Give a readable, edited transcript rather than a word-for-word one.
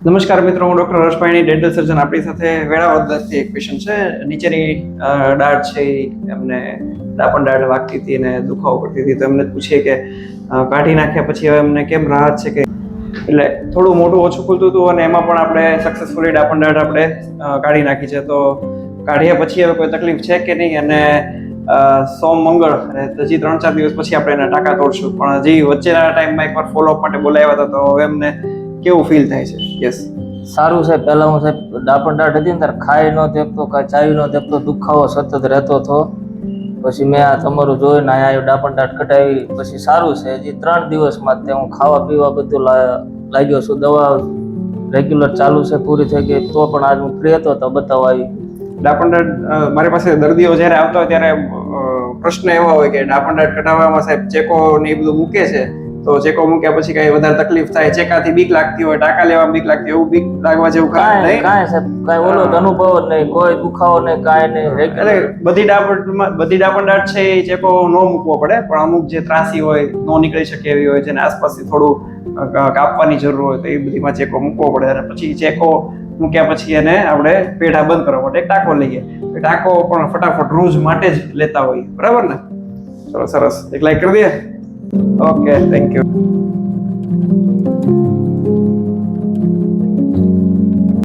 નમસ્કાર મિત્રો, હું ડોક્ટર હર્ષભાઈની ડેન્ટલ સર્જન. આપણી સાથે વેળાવદરથી એક પેશન્ટ છે. નીચેની દાઢ છે એમને ડાપણ દાઢ વાગતી હતી અને દુખાવો પડતી હતી, તો એમને પૂછીએ કે કાઢી નાખ્યા પછી હવે એમને કેમ રાહત છે. કે એટલે થોડું મોટું ઓછું ખુલતું હતું અને એમાં પણ આપણે સક્સેસફુલી ડાપણ દાઢ આપણે કાઢી નાખી છે. તો કાઢ્યા પછી હવે કોઈ તકલીફ છે કે નહીં, અને સોમ મંગળ અને હજી 3-4 દિવસ પછી આપણે એના ટાંકા તોડશું. પણ હજી વચ્ચેના ટાઈમમાં એકવાર ફોલોઅપ માટે બોલાવ્યા હતા, તો હવે એમને કેવું ફીલ થાય છે? યસ, સારું છે. પહેલા હું સાહેબ ડાપણ દાઢ હતી ને ત્યારે ખાઈ ન દેખતો, કાંઈ ચાવી ન દેખતો, દુખાવો સતત રહેતો હતો. પછી મેં આ તમારું જોઈને અહીંયા ડાપણ દાઢ કઢાવી, પછી સારું છે. હજી 3 દિવસમાં તે હું ખાવા પીવા બધું લાગ્યો છું. દવા રેગ્યુલર ચાલુ છે, પૂરી થઈ ગઈ. તો પણ આજ હું ફ્રી હતો તો બતાવવા આવી. ડાપણ દાઢ મારી પાસે દર્દીઓ જ્યારે આવતા હોય ત્યારે પ્રશ્ન એવા હોય કે ડાપણ દાઢ કઢાવવામાં સાહેબ ચેકો ને એ બધું મૂકે છે, તો ચેકો મૂક્યા પછી કઈ વધારે તકલીફ થાય, ચેકાથી બીક લાગતી હોય, ટાંકા લેવામાં બીક લાગતી હોય, એવું બીક લાગવા જેવું કાંઈ નહીં? કાંઈ સાહેબ, કાંઈ ઓલો અનુભવ જ નહીં, કોઈ દુખાવો નહીં, કાંઈ નહીં. એટલે બધી ડાપણ દાઢ છે એ ચેકો ન મૂકવો પડે, પણ અમુક જે ત્રાસી હોય, ન નીકળી શકે એવી હોય, જેને આસપાસથી થોડું કાપવાની જરૂર હોય, તો એ બધીમાં ચેકો મૂકવો પડે. અને પછી ચેકો મૂક્યા પછી એને આપણે પેઢા બંધ કરવા માટે ટાંકો લઈએ. ટાંકો પણ ફટાફટ રોજ માટે જ લેતા હોઈએ, બરાબર ને? ચલો, સરસ. એક લાઈક કરી દઈએ. Okay, thank you.